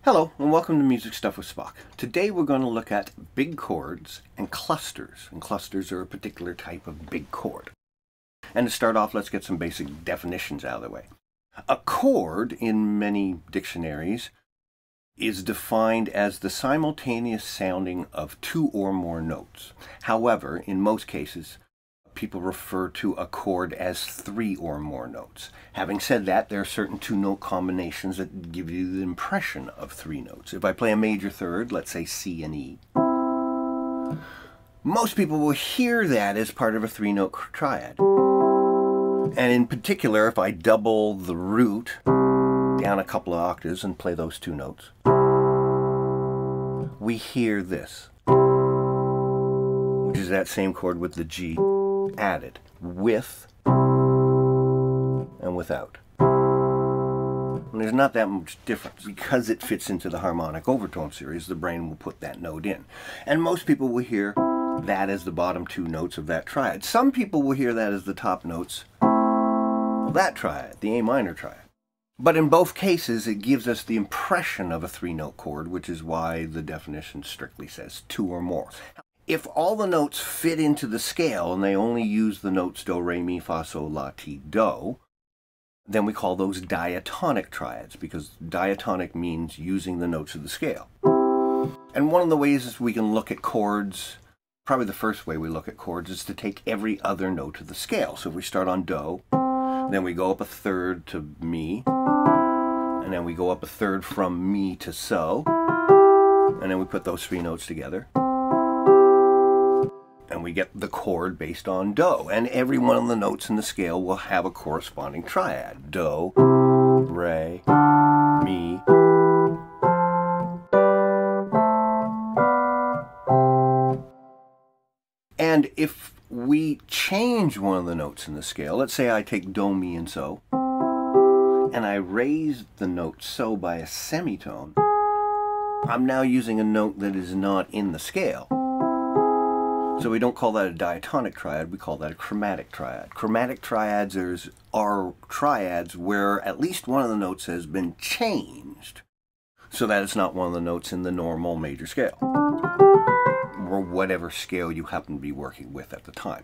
Hello and welcome to Music Stuff with Spock. Today we're going to look at big chords and clusters. And clusters are a particular type of big chord. And to start off, let's get some basic definitions out of the way. A chord, in many dictionaries, is defined as the simultaneous sounding of two or more notes. However, in most cases, people refer to a chord as three or more notes. Having said that, there are certain two-note combinations that give you the impression of three notes. If I play a major third, let's say C and E, most people will hear that as part of a three-note triad. And in particular, if I double the root down a couple of octaves and play those two notes, we hear this, which is that same chord with the G added, with and without. And there's not that much difference. Because it fits into the harmonic overtone series, the brain will put that note in. And most people will hear that as the bottom two notes of that triad. Some people will hear that as the top notes of that triad, the A minor triad. But in both cases, it gives us the impression of a three-note chord, which is why the definition strictly says two or more. If all the notes fit into the scale and they only use the notes do, re, mi, fa, sol, la, ti, do, then we call those diatonic triads, because diatonic means using the notes of the scale. And one of the ways we can look at chords, probably the first way we look at chords, is to take every other note of the scale. So if we start on do, then we go up a third to mi, and then we go up a third from mi to so, and then we put those three notes together. And we get the chord based on do. And every one of the notes in the scale will have a corresponding triad. Do, re, mi. And if we change one of the notes in the scale, let's say I take do, mi, and so, and I raise the note so by a semitone, I'm now using a note that is not in the scale. So we don't call that a diatonic triad, we call that a chromatic triad. Chromatic triads are triads where at least one of the notes has been changed so that it's not one of the notes in the normal major scale, or whatever scale you happen to be working with at the time.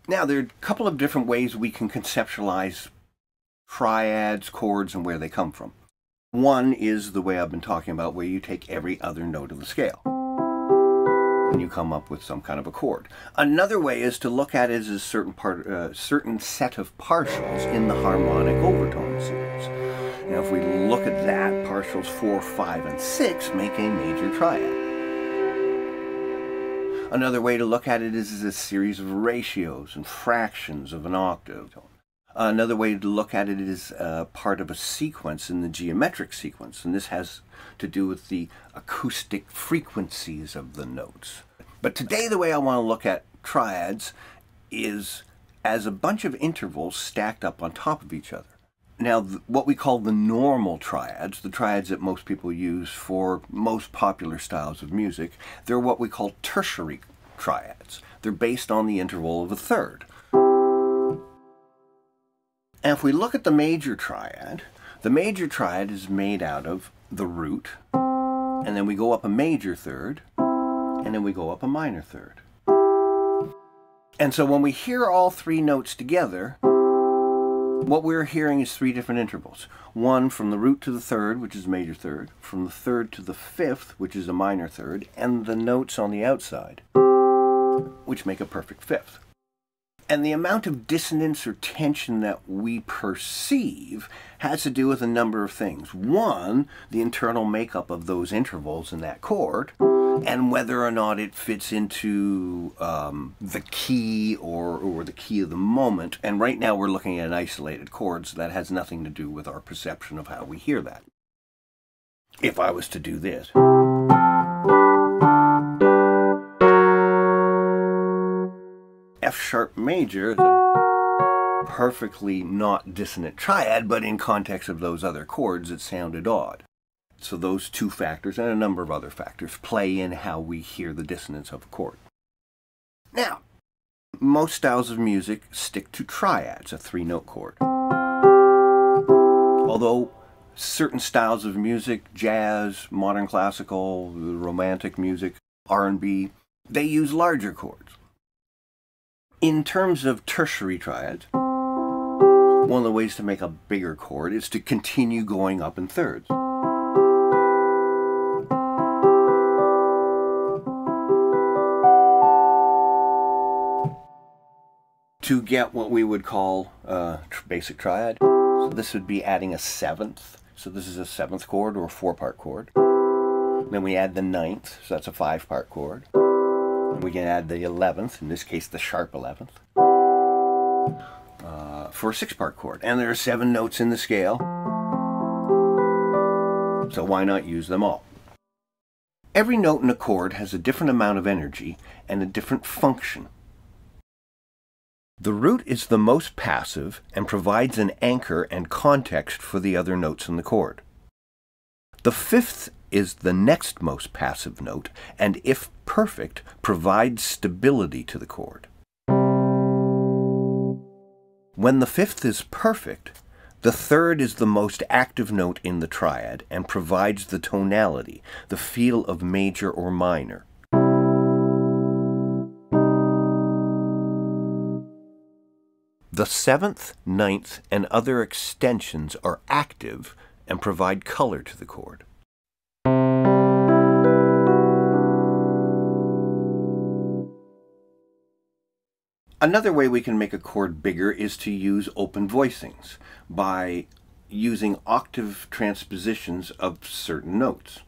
Now, there are a couple of different ways we can conceptualize triads, chords, and where they come from. One is the way I've been talking about, where you take every other note of the scale and you come up with some kind of a chord. Another way is to look at it as a certain set of partials in the harmonic overtone series. Now, if we look at that, partials 4, 5, and 6 make a major triad. Another way to look at it is a series of ratios and fractions of an octave. Another way to look at it is part of a sequence in the geometric sequence, and this has to do with the acoustic frequencies of the notes. But today the way I want to look at triads is as a bunch of intervals stacked up on top of each other. Now, what we call the normal triads, the triads that most people use for most popular styles of music, they're what we call tertiary triads. They're based on the interval of a third. And if we look at the major triad is made out of the root, and then we go up a major third, and then we go up a minor third. And so when we hear all three notes together, what we're hearing is three different intervals. One from the root to the third, which is a major third, from the third to the fifth, which is a minor third, and the notes on the outside, which make a perfect fifth. And the amount of dissonance or tension that we perceive has to do with a number of things. One, the internal makeup of those intervals in that chord, and whether or not it fits into the key or the key of the moment. And right now we're looking at an isolated chord, so that has nothing to do with our perception of how we hear that. If I was to do this, F sharp major is a perfectly not dissonant triad, but in context of those other chords it sounded odd. So those two factors and a number of other factors play in how we hear the dissonance of a chord. Now, most styles of music stick to triads, a three-note chord. Although certain styles of music, jazz, modern classical, romantic music, R&B, they use larger chords. In terms of tertiary triads, one of the ways to make a bigger chord is to continue going up in thirds. To get what we would call a basic triad, so this would be adding a seventh. So this is a seventh chord or a 4-part chord. Then we add the ninth, so that's a 5-part chord. And we can add the 11th, in this case the sharp 11th, for a 6-part chord. And there are 7 notes in the scale, so why not use them all? Every note in a chord has a different amount of energy and a different function. The root is the most passive and provides an anchor and context for the other notes in the chord. The 5th is the next most passive note, and if perfect, provides stability to the chord. When the 5th is perfect, the 3rd is the most active note in the triad and provides the tonality, the feel of major or minor. The 7th, 9th, and other extensions are active and provide color to the chord. Another way we can make a chord bigger is to use open voicings by using octave transpositions of certain notes.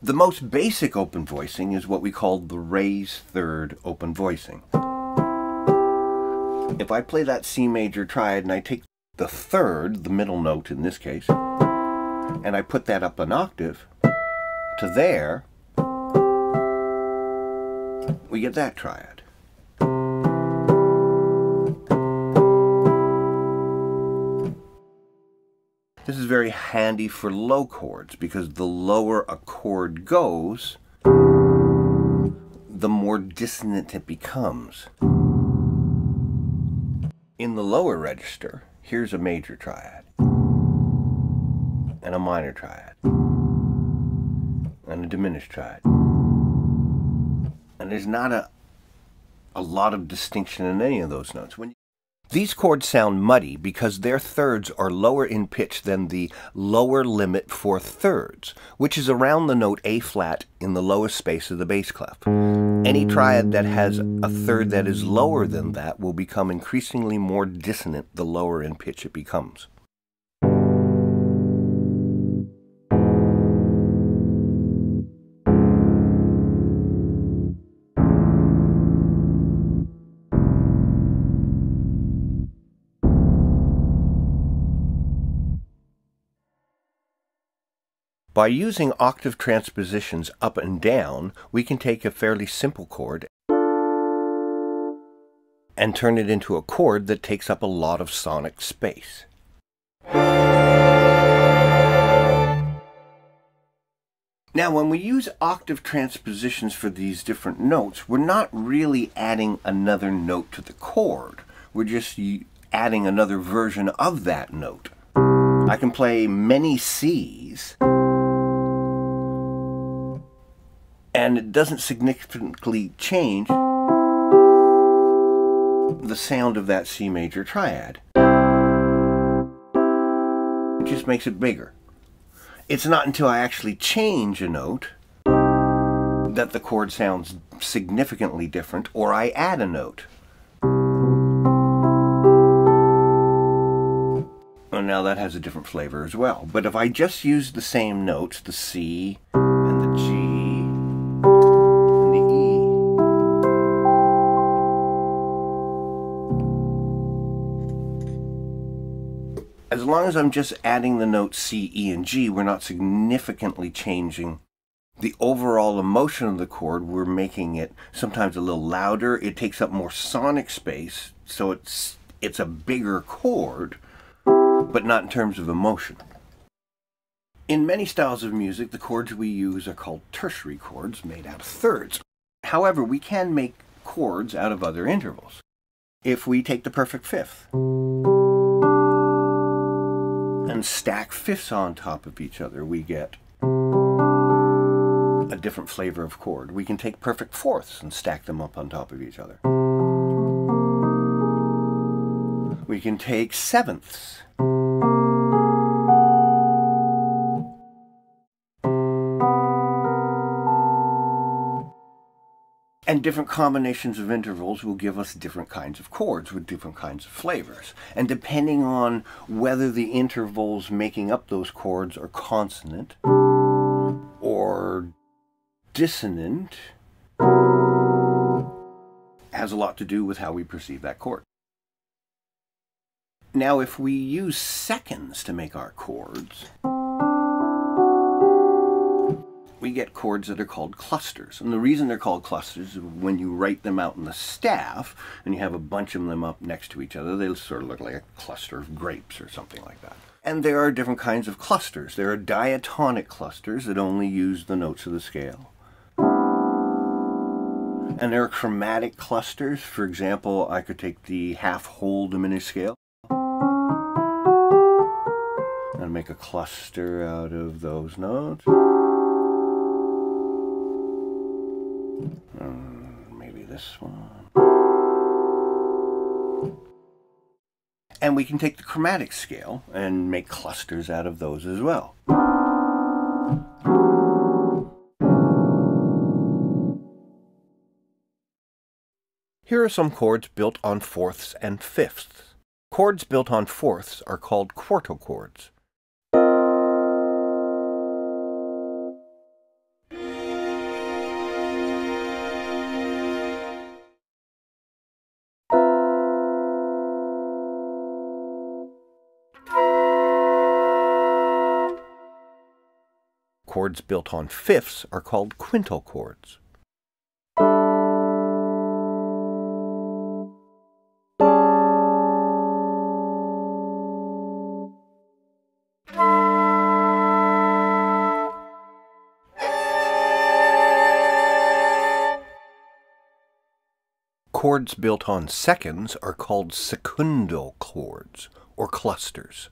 The most basic open voicing is what we call the raised third open voicing. If I play that C major triad and I take the 3rd, the middle note in this case, and I put that up an octave to there, we get that triad. This is very handy for low chords because the lower a chord goes, the more dissonant it becomes. In the lower register, here's a major triad, and a minor triad, and a diminished triad. And there's not a lot of distinction in any of those notes. These chords sound muddy because their thirds are lower in pitch than the lower limit for thirds, which is around the note A flat in the lowest space of the bass clef. Any triad that has a third that is lower than that will become increasingly more dissonant the lower in pitch it becomes. By using octave transpositions up and down, we can take a fairly simple chord and turn it into a chord that takes up a lot of sonic space. Now, when we use octave transpositions for these different notes, we're not really adding another note to the chord. We're just adding another version of that note. I can play many C's, and it doesn't significantly change the sound of that C major triad. It just makes it bigger. It's not until I actually change a note that the chord sounds significantly different, or I add a note. Well, now that has a different flavor as well. But if I just use the same notes, the C and the G, as long as I'm just adding the notes C, E, and G, we're not significantly changing the overall emotion of the chord. We're making it sometimes a little louder. It takes up more sonic space, so it's a bigger chord, but not in terms of emotion. In many styles of music, the chords we use are called tertiary chords, made out of thirds. However, we can make chords out of other intervals. If we take the perfect fifth, and stack fifths on top of each other, we get a different flavor of chord. We can take perfect fourths and stack them up on top of each other. We can take sevenths. And different combinations of intervals will give us different kinds of chords with different kinds of flavors. And depending on whether the intervals making up those chords are consonant or dissonant, has a lot to do with how we perceive that chord. Now, if we use seconds to make our chords, we get chords that are called clusters. And the reason they're called clusters is when you write them out in the staff and you have a bunch of them up next to each other, they sort of look like a cluster of grapes or something like that. And there are different kinds of clusters. There are diatonic clusters that only use the notes of the scale. And there are chromatic clusters. For example, I could take the half-whole diminished scale and make a cluster out of those notes. Maybe this one. And we can take the chromatic scale and make clusters out of those as well. Here are some chords built on fourths and fifths. Chords built on fourths are called quarto chords. Chords built on fifths are called quinto chords. Chords built on seconds are called secundo chords, or clusters.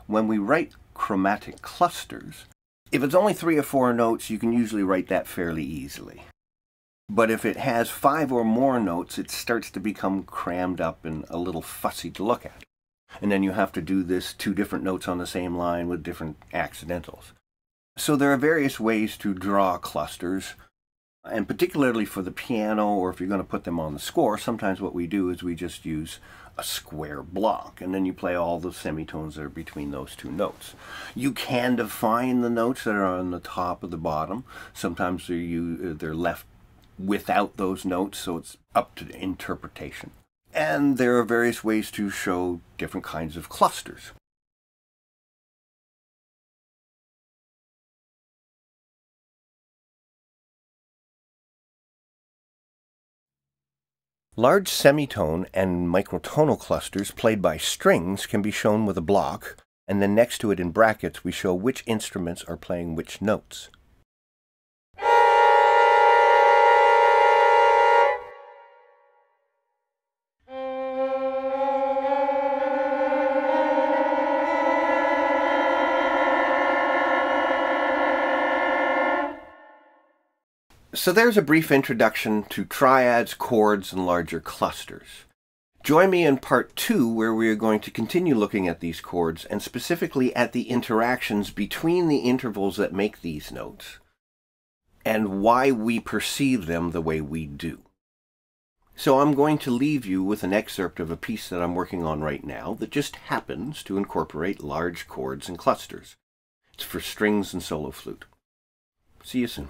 When we write chromatic clusters, if it's only 3 or 4 notes, you can usually write that fairly easily. But if it has 5 or more notes, it starts to become crammed up and a little fussy to look at. And then you have to do this 2 different notes on the same line with different accidentals. So there are various ways to draw clusters, and particularly for the piano, or if you're going to put them on the score, sometimes what we do is we just use a square block, and then you play all the semitones that are between those 2 notes. You can define the notes that are on the top or the bottom. Sometimes they're left without those notes, so it's up to interpretation. And there are various ways to show different kinds of clusters. Large semitone and microtonal clusters played by strings can be shown with a block, and then next to it in brackets we show which instruments are playing which notes. So there's a brief introduction to triads, chords, and larger clusters. Join me in part 2, where we are going to continue looking at these chords, and specifically at the interactions between the intervals that make these notes, and why we perceive them the way we do. So I'm going to leave you with an excerpt of a piece that I'm working on right now that just happens to incorporate large chords and clusters. It's for strings and solo flute. See you soon.